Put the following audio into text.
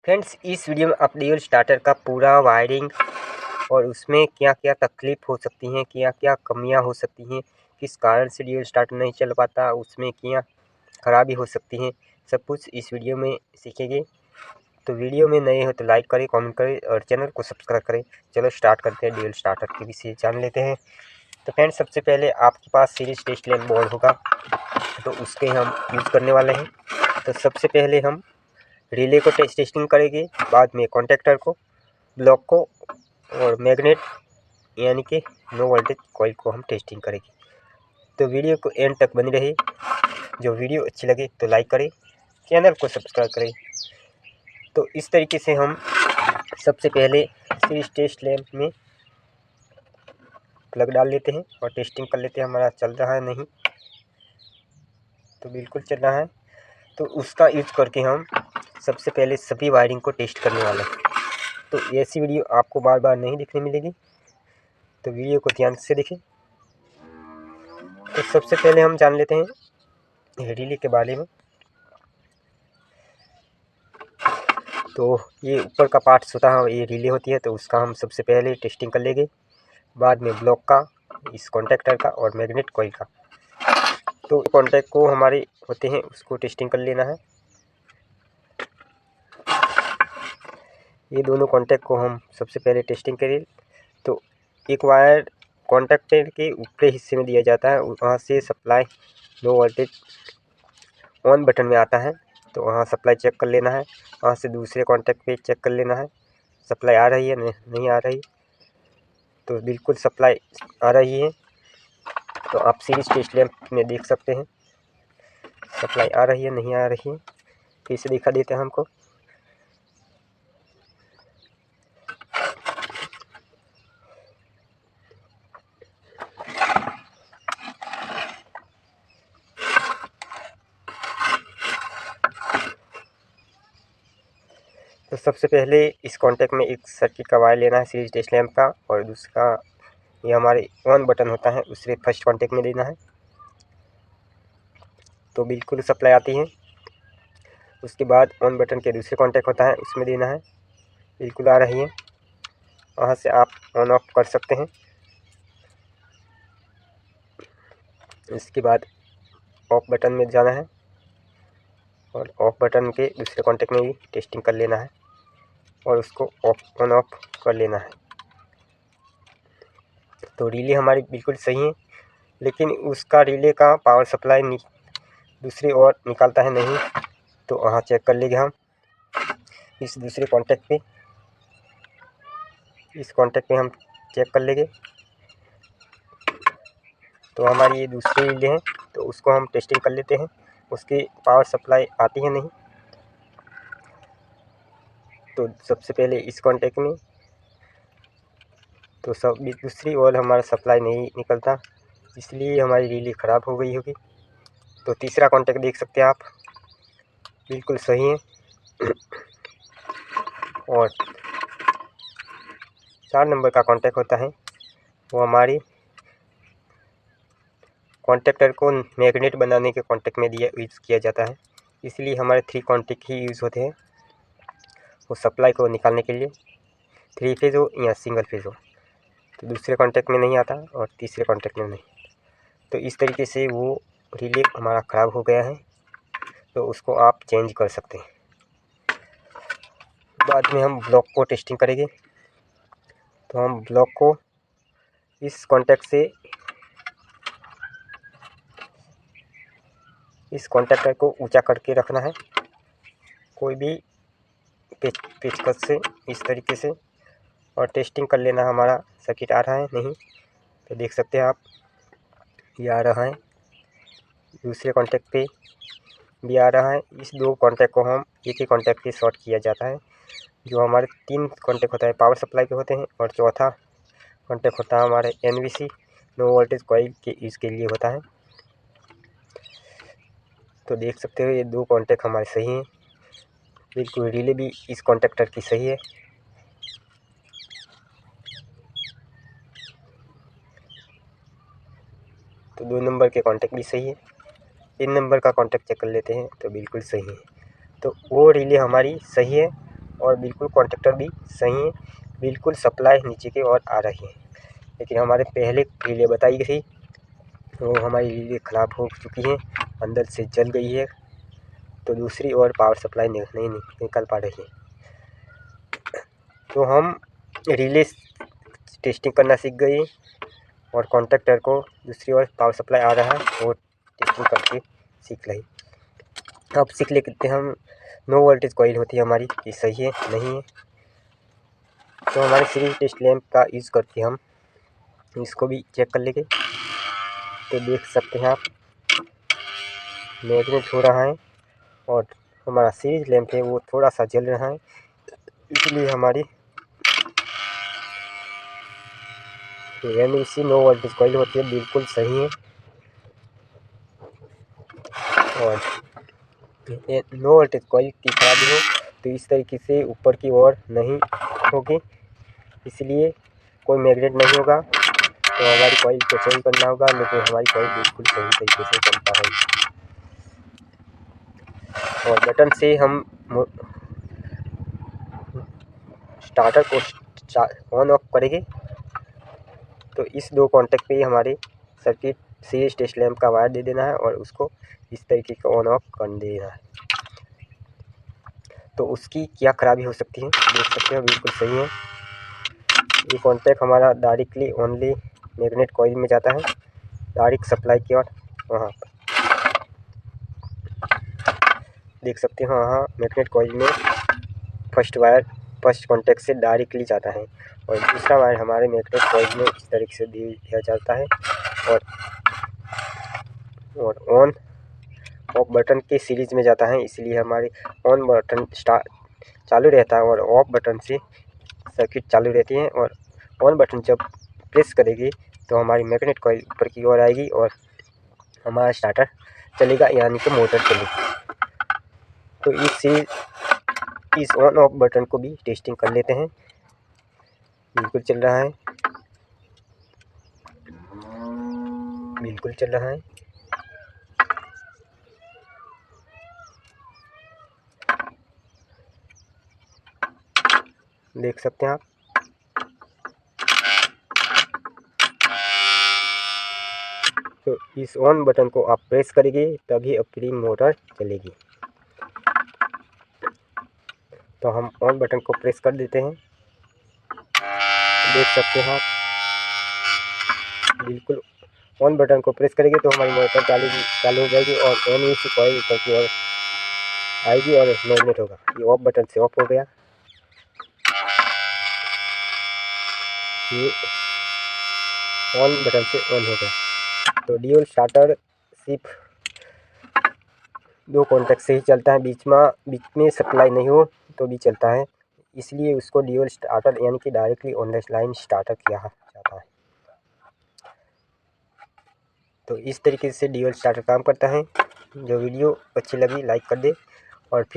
Friends, इस video में आप ड्यूल स्टार्टर का पूरा वायरिंग और उसमें क्या क्या तकलीफ हो सकती हैं, क्या क्या कमियां हो सकती हैं, किस कारण से ड्यूल स्टार्टर नहीं चल पाता, उसमें क्या खराबी हो सकती हैं, सब कुछ इस वीडियो में सीखेंगे। तो वीडियो में नए हो तो लाइक करें, कमेंट करें और चैनल को सब्सक्राइब करें। चलो स्टार्ट करते हैं, ड्यूल स्टार्टर के विषय जान लेते हैं। तो फ्रेंड्स, सबसे पहले आपके पास सीरीज टेस्ट लैंप बोर्ड होगा, तो उसके हम यूज़ करने वाले हैं। तो सबसे पहले हम रिले को टेस्टिंग करेंगे, बाद में कॉन्टेक्टर को, ब्लॉक को और मैग्नेट यानी कि नो वोल्टेज कॉइल को हम टेस्टिंग करेंगे। तो वीडियो को एंड तक बनी रहे। जो वीडियो अच्छी लगे तो लाइक करें, चैनल को सब्सक्राइब करें। तो इस तरीके से हम सबसे पहले सीरीज टेस्ट लैंप में प्लग डाल लेते हैं और टेस्टिंग कर लेते हैं हमारा चल रहा है नहीं। तो बिल्कुल चल रहा है। तो उसका यूज करके हम सबसे पहले सभी वायरिंग को टेस्ट करने वाले हैं। तो ऐसी वीडियो आपको बार बार नहीं देखने मिलेगी, तो वीडियो को ध्यान से देखें। तो सबसे पहले हम जान लेते हैं रिले के बारे में। तो ये ऊपर का पार्ट्स होता है, ये रिले होती है, तो उसका हम सबसे पहले टेस्टिंग कर लेंगे, बाद में ब्लॉक का, इस कॉन्टेक्टर का और मैग्नेट कॉइल का। तो कॉन्टैक्ट को हमारे होते हैं उसको टेस्टिंग कर लेना है। ये दोनों कॉन्टैक्ट को हम सबसे पहले टेस्टिंग करें। तो एक वायर कॉन्टैक्टर के ऊपरी हिस्से में दिया जाता है, वहाँ से supply low voltage on button में आता है, तो वहाँ सप्लाई चेक कर लेना है। वहाँ से दूसरे कॉन्टैक्ट पे चेक कर लेना है सप्लाई आ रही है नहीं आ रही। तो बिल्कुल सप्लाई आ रही है, तो आप सीरीज टेस्ट लैंप में देख सकते हैं सप्लाई आ रही है नहीं आ रही है। फिर से दिखा देते हैं हमको। तो सबसे पहले इस कॉन्टैक्ट में एक सर्किट का वायर लेना है सीरीज टेस्ट लैंप का, और दूसरा ये हमारे ऑन बटन होता है उससे फर्स्ट कॉन्टैक्ट में देना है। तो बिल्कुल सप्लाई आती है। उसके बाद ऑन बटन के दूसरे कॉन्टैक्ट होता है उसमें देना है, बिल्कुल आ रही है। वहाँ से आप ऑन ऑफ कर सकते हैं। इसके बाद ऑफ बटन में जाना है और ऑफ बटन के दूसरे कॉन्टैक्ट में भी टेस्टिंग कर लेना है और उसको ऑफ ऑन ऑफ कर लेना है। तो रिले हमारी बिल्कुल सही है, लेकिन उसका रिले का पावर सप्लाई दूसरी ओर निकालता है नहीं। तो वहाँ चेक कर लेंगे हम इस दूसरे कॉन्टैक्ट पे, इस कॉन्टैक्ट पे हम चेक कर लेंगे। तो हमारी ये दूसरी रिले हैं, तो उसको हम टेस्टिंग कर लेते हैं, उसकी पावर सप्लाई आती है नहीं। तो सबसे पहले इस कॉन्टैक्ट में, तो सब दूसरी ओर हमारा सप्लाई नहीं निकलता, इसलिए हमारी रिले ख़राब हो गई होगी। तो तीसरा कॉन्टैक्ट देख सकते हैं आप, बिल्कुल सही है। और 4 नंबर का कॉन्टैक्ट होता है, वो हमारी कॉन्टैक्टर को मैग्नेट बनाने के कॉन्टैक्ट में यूज़ किया जाता है, इसलिए हमारे 3 कॉन्टैक्ट ही यूज़ होते हैं वो सप्लाई को निकालने के लिए, 3 फेज़ हो या सिंगल फेज़ हो। तो दूसरे कॉन्टैक्ट में नहीं आता और तीसरे कॉन्टैक्ट में नहीं। तो इस तरीके से वो रिले हमारा ख़राब हो गया है, तो उसको आप चेंज कर सकते हैं। बाद में हम ब्लॉक को टेस्टिंग करेंगे। तो हम ब्लॉक को इस कॉन्टैक्ट से, इस कॉन्टैक्टर को ऊंचा करके रखना है कोई भी पेचकस से, इस तरीके से, और टेस्टिंग कर लेना हमारा सर्किट आ रहा है नहीं। तो देख सकते हैं आप, ये आ रहा है, दूसरे कॉन्टैक्ट पे भी आ रहा है। इस 2 कॉन्टैक्ट को हम एक ही कॉन्टैक्ट पे शॉर्ट किया जाता है। जो हमारे 3 कॉन्टैक्ट होता है पावर सप्लाई के होते हैं, और चौथा कॉन्टैक्ट होता है हमारे NVC नो वोल्टेज कॉइल के इसके लिए होता है। तो देख सकते हो ये 2 कॉन्टैक्ट हमारे सही हैं, बिल्कुल रिले भी इस कॉन्टैक्टर की सही है। तो 2 नंबर के कॉन्टैक्ट भी सही है। 3 नंबर का कॉन्टैक्ट चेक कर लेते हैं, तो बिल्कुल सही है। तो वो रिले हमारी सही है, और बिल्कुल कॉन्टेक्टर भी सही है, बिल्कुल सप्लाई नीचे की ओर आ रही है। लेकिन हमारे पहले रिले बताई गई वो हमारी रिले ख़राब हो चुकी है, अंदर से जल गई है, तो दूसरी ओर पावर सप्लाई नहीं निकल पा रही है। तो हम रिले टेस्टिंग करना सीख गए और कॉन्टेक्टर को दूसरी ओर पावर सप्लाई आ रहा है वो टेस्टिंग करके सीख रही। अब सीख लेते हम नो वोल्टेज कॉइल होती है हमारी कि सही है नहीं है। तो हमारे सीरीज टेस्ट लैंप का यूज़ करके हम इसको भी चेक कर लेंगे। तो देख सकते हैं आप मैग्नेट हो रहा है और हमारा सीरीज लैंप है वो थोड़ा सा जल रहा है, इसलिए हमारी NEC नो वोल्टेज कॉइल होती है बिल्कुल सही है। और नो वोल्टेज कॉइल की खराबी हो तो इस तरीके से ऊपर की ओर नहीं होगी, इसलिए कोई मैग्नेट नहीं होगा। तो हमारी कॉइल को चेंज करना होगा, लेकिन हमारी कॉइल बिल्कुल सही तरीके से चलता है। और बटन से हम स्टार्टर को ऑन ऑफ करेंगे तो इस दो कॉन्टेक्ट पे ही हमारे सर्किट सीरीज टेस्ट लैंप का वायर दे देना है और उसको इस तरीके का ऑन ऑफ कर देना है। तो उसकी क्या खराबी हो सकती है देख सकते हो, बिल्कुल सही है। ये कॉन्टैक्ट हमारा डायरेक्टली ओनली मैग्नेट कॉइल में जाता है, डायरेक्ट सप्लाई की ओर वहाँ पर देख सकते हो। वहाँ मैग्नेट कॉइल में फर्स्ट कॉन्टैक्ट से डायरेक्टली जाता है और दूसरा वायर हमारे मैग्नेट कॉइल में इस तरीके से दिया जाता है और ऑन ऑफ बटन के सीरीज में जाता है, इसलिए हमारी ऑन बटन चालू रहता है और ऑफ बटन से सर्किट चालू रहती है। और ऑन बटन जब प्रेस करेगी तो हमारी मैग्नेट कॉइल ऊपर की ओर आएगी और हमारा स्टार्टर चलेगा, यानी कि मोटर चलेगी। तो इस ऑन ऑफ बटन को भी टेस्टिंग कर लेते हैं। बिल्कुल चल रहा है, बिल्कुल चल रहा है। देख सकते हैं आप। तो इस ऑन बटन को आप प्रेस करेंगे तभी आपकी मोटर चलेगी। तो हम ऑन बटन को प्रेस कर देते हैं, देख सकते हैं आप। बिल्कुल ऑन बटन को प्रेस करेंगे तो हमारी मोटर चालू हो जाएगी और NEC कॉइल ऊपर की ओर आएगी और मैग्नेट होगा। ये ऑफ बटन से ऑफ हो गया, ये ऑन बटन से ऑन हो गया। तो ड्यूल स्टार्टर सिर्फ दो कॉन्टैक्ट से ही चलता है, बीच में सप्लाई नहीं हो तो भी चलता है, इसलिए उसको ड्यूल स्टार्टर यानी कि डायरेक्टली ऑनलाइन स्टार्टर किया जाता है। तो इस तरीके से ड्यूल स्टार्टर काम करता है। जो वीडियो अच्छी लगी लाइक कर दे और फिर